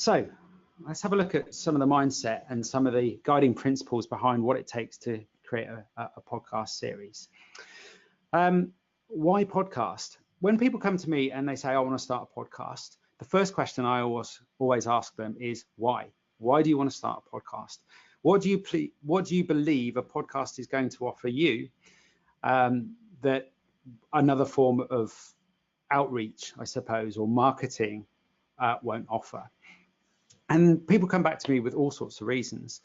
So let's have a look at some of the mindset and some of the guiding principles behind what it takes to create a podcast series. Why podcast? When people come to me and they say, I want to start a podcast, the first question I always ask them is why? Why do you want to start a podcast? What do you believe a podcast is going to offer you that another form of outreach, I suppose, or marketing won't offer? And people come back to me with all sorts of reasons.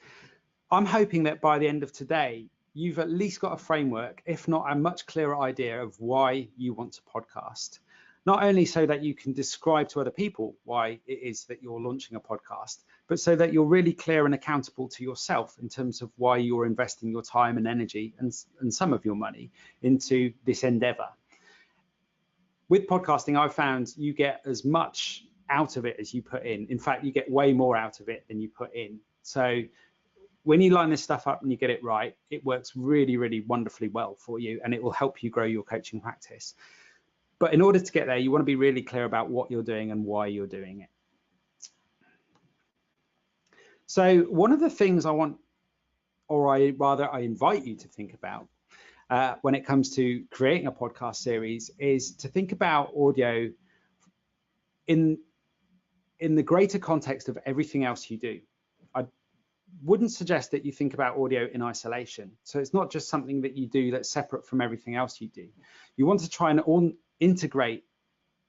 I'm hoping that by the end of today, you've at least got a framework, if not a much clearer idea of why you want to podcast. Not only so that you can describe to other people why it is that you're launching a podcast, but so that you're really clear and accountable to yourself in terms of why you're investing your time and energy and some of your money into this endeavor. With podcasting, I've found you get as much out of it as you put in. In fact, you get way more out of it than you put in. So when you line this stuff up and you get it right, it works really, really wonderfully well for you, and it will help you grow your coaching practice. But in order to get there, you want to be really clear about what you're doing and why you're doing it. So one of the things I want, or I invite you to think about when it comes to creating a podcast series is to think about audio in the greater context of everything else you do. I wouldn't suggest that you think about audio in isolation. So it's not just something that you do that's separate from everything else you do. You want to try and integrate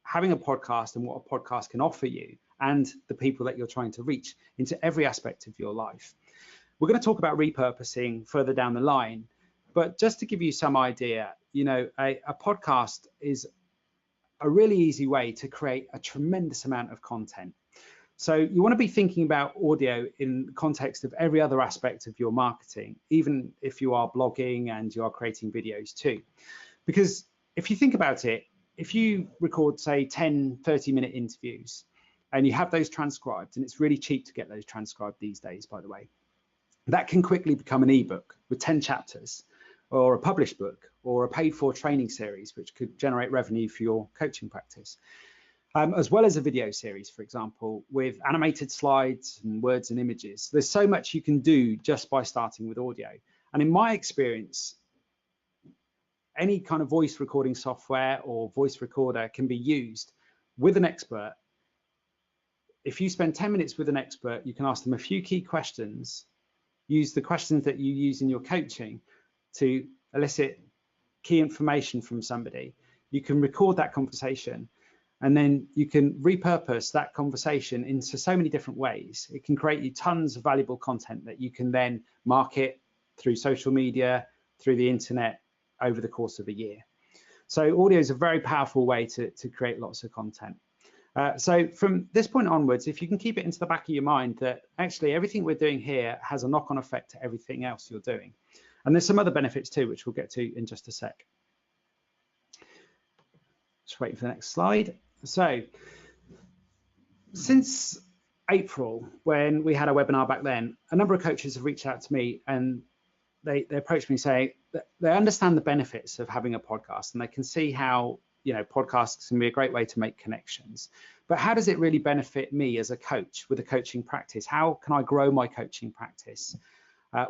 having a podcast and what a podcast can offer you and the people that you're trying to reach into every aspect of your life. We're going to talk about repurposing further down the line, but just to give you some idea, a podcast is a really easy way to create a tremendous amount of content. So you want to be thinking about audio in the context of every other aspect of your marketing, even if you are blogging and you are creating videos too. Because if you think about it, if you record, say, 10, 30-minute interviews and you have those transcribed, and it's really cheap to get those transcribed these days, by the way, that can quickly become an ebook with 10 chapters, or a published book, or a paid-for training series, which could generate revenue for your coaching practice, as well as a video series, for example, with animated slides and words and images. There's so much you can do just by starting with audio. And in my experience, any kind of voice recording software or voice recorder can be used with an expert. If you spend 10 minutes with an expert, you can ask them a few key questions, use the questions that you use in your coaching to elicit key information from somebody. You can record that conversation, and then you can repurpose that conversation into so many different ways. It can create you tons of valuable content that you can then market through social media, through the internet over the course of a year. So audio is a very powerful way to create lots of content. So from this point onwards, if you can keep it into the back of your mind that actually everything we're doing here has a knock-on effect to everything else you're doing. And there's some other benefits too, which we'll get to in just a sec. Just waiting for the next slide. So since April, when we had a webinar back then, a number of coaches have reached out to me and they approached me saying that they understand the benefits of having a podcast, and they can see how podcasts can be a great way to make connections. But how does it really benefit me as a coach with a coaching practice? How can I grow my coaching practice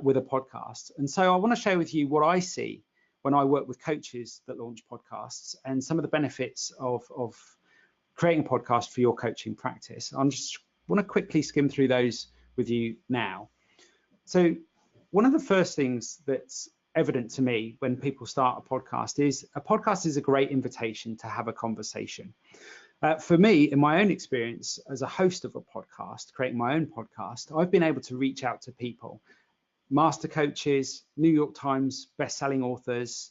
with a podcast? And so I want to share with you what I see when I work with coaches that launch podcasts and some of the benefits of creating a podcast for your coaching practice. I just want to quickly skim through those with you now. So one of the first things that's evident to me when people start a podcast is a great invitation to have a conversation. For me, in my own experience as a host of a podcast, creating my own podcast, I've been able to reach out to people, master coaches, New York Times best-selling authors,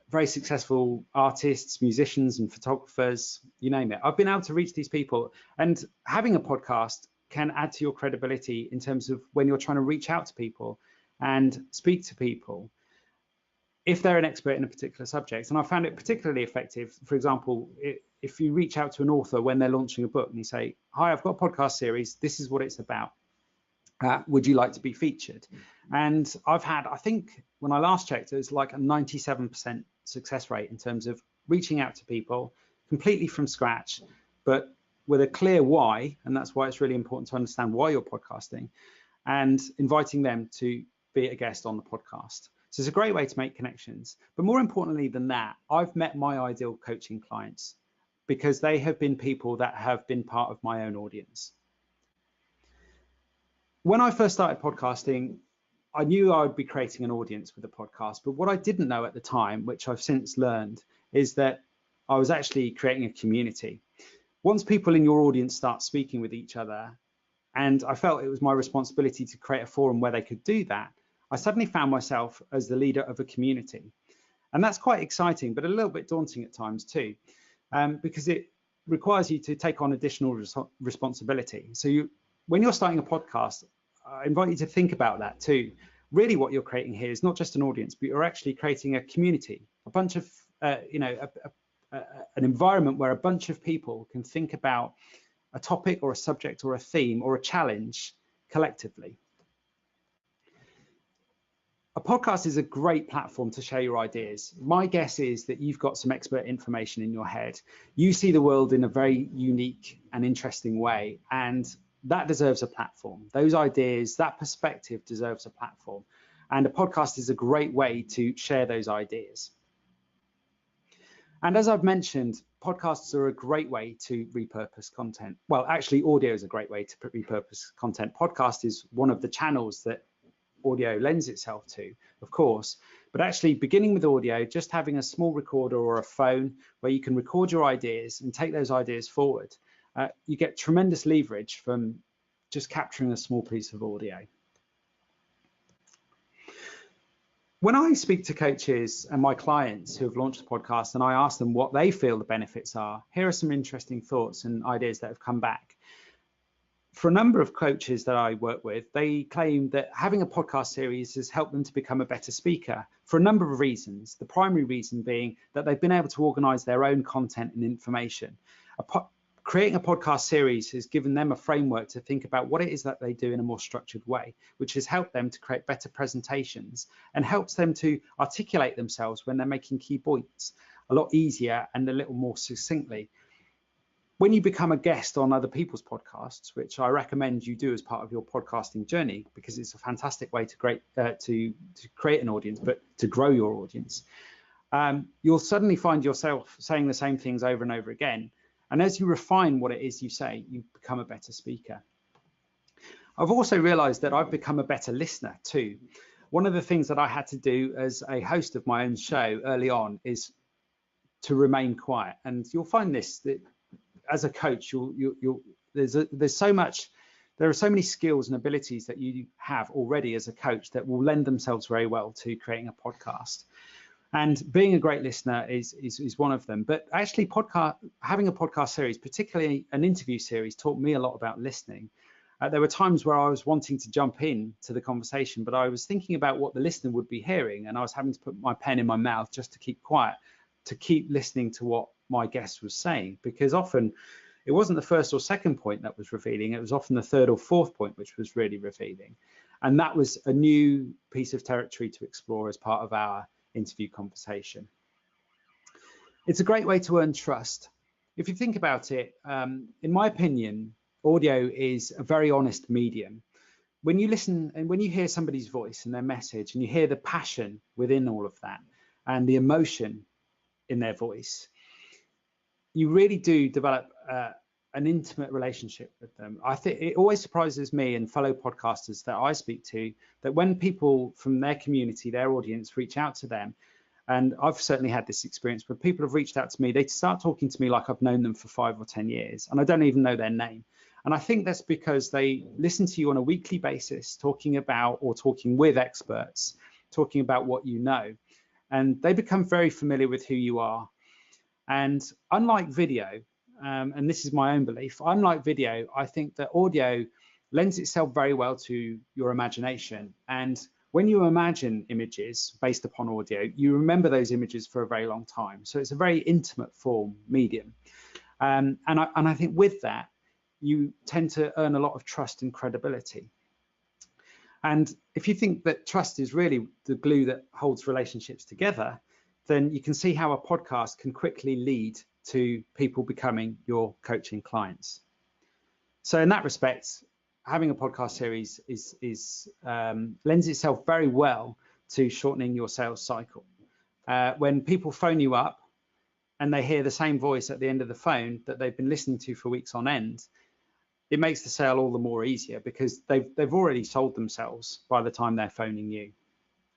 very successful artists, musicians and photographers, you name it. I've been able to reach these people, and having a podcast can add to your credibility in terms of when you're trying to reach out to people and speak to people if they're an expert in a particular subject. And I found it particularly effective, for example, if you reach out to an author when they're launching a book and you say, hi, I've got a podcast series, this is what it's about. Would you like to be featured? And I've had, I think when I last checked, it was like a 97% success rate in terms of reaching out to people completely from scratch, but with a clear why, and that's why it's really important to understand why you're podcasting, and inviting them to be a guest on the podcast. So it's a great way to make connections. But more importantly than that, I've met my ideal coaching clients because they have been people that have been part of my own audience. When I first started podcasting, I knew I would be creating an audience with a podcast, but what I didn't know at the time, which I've since learned, is that I was actually creating a community. Once people in your audience start speaking with each other, and I felt it was my responsibility to create a forum where they could do that, I suddenly found myself as the leader of a community. And that's quite exciting, but a little bit daunting at times too, because it requires you to take on additional responsibility. So when you're starting a podcast, I invite you to think about that too. Really what you're creating here is not just an audience, but you're actually creating a community, a bunch of, an environment where a bunch of people can think about a topic or a subject or a theme or a challenge collectively. A podcast is a great platform to share your ideas. My guess is that you've got some expert information in your head. You see the world in a very unique and interesting way, and that deserves a platform. Those ideas, that perspective deserves a platform. And a podcast is a great way to share those ideas. And as I've mentioned, podcasts are a great way to repurpose content. Well, actually, audio is a great way to repurpose content. Podcast is one of the channels that audio lends itself to, of course, but actually beginning with audio, just having a small recorder or a phone where you can record your ideas and take those ideas forward, you get tremendous leverage from just capturing a small piece of audio. When I speak to coaches and my clients who have launched a podcast and I ask them what they feel the benefits are, here are some interesting thoughts and ideas that have come back. For a number of coaches that I work with, they claim that having a podcast series has helped them to become a better speaker for a number of reasons. The primary reason being that they've been able to organize their own content and information. Creating a podcast series has given them a framework to think about what it is that they do in a more structured way, which has helped them to create better presentations and helps them to articulate themselves when they're making key points a lot easier and a little more succinctly. When you become a guest on other people's podcasts, which I recommend you do as part of your podcasting journey, because it's a fantastic way to create an audience, but to grow your audience, you'll suddenly find yourself saying the same things over and over again. And as you refine what it is you say, you become a better speaker. I've also realized that I've become a better listener too. One of the things that I had to do as a host of my own show early on is to remain quiet. And you'll find this, that as a coach, there are so many skills and abilities that you have already as a coach that will lend themselves very well to creating a podcast. And being a great listener is one of them. But actually, having a podcast series, particularly an interview series, taught me a lot about listening. There were times where I was wanting to jump in to the conversation, but I was thinking about what the listener would be hearing, and I was having to put my pen in my mouth just to keep quiet, to keep listening to what my guest was saying, because often it wasn't the first or second point that was revealing, it was often the third or fourth point which was really revealing. And that was a new piece of territory to explore as part of our interview conversation. It's a great way to earn trust. If you think about it, in my opinion, audio is a very honest medium. When you listen and when you hear somebody's voice and their message, and you hear the passion within all of that and the emotion in their voice, you really do develop an intimate relationship with them. I think it always surprises me and fellow podcasters that I speak to that when people from their community, their audience, reach out to them, and I've certainly had this experience where people have reached out to me, they start talking to me like I've known them for 5 or 10 years and I don't even know their name. And I think that's because they listen to you on a weekly basis, talking about or talking with experts, talking about what you know, and they become very familiar with who you are. And unlike video, and this is my own belief, unlike video, I think that audio lends itself very well to your imagination. And when you imagine images based upon audio, you remember those images for a very long time. So it's a very intimate form medium. And I think with that, you tend to earn a lot of trust and credibility. And if you think that trust is really the glue that holds relationships together, then you can see how a podcast can quickly lead to people becoming your coaching clients. So in that respect, having a podcast series lends itself very well to shortening your sales cycle. When people phone you up and they hear the same voice at the end of the phone that they've been listening to for weeks on end, it makes the sale all the more easier because they've already sold themselves by the time they're phoning you.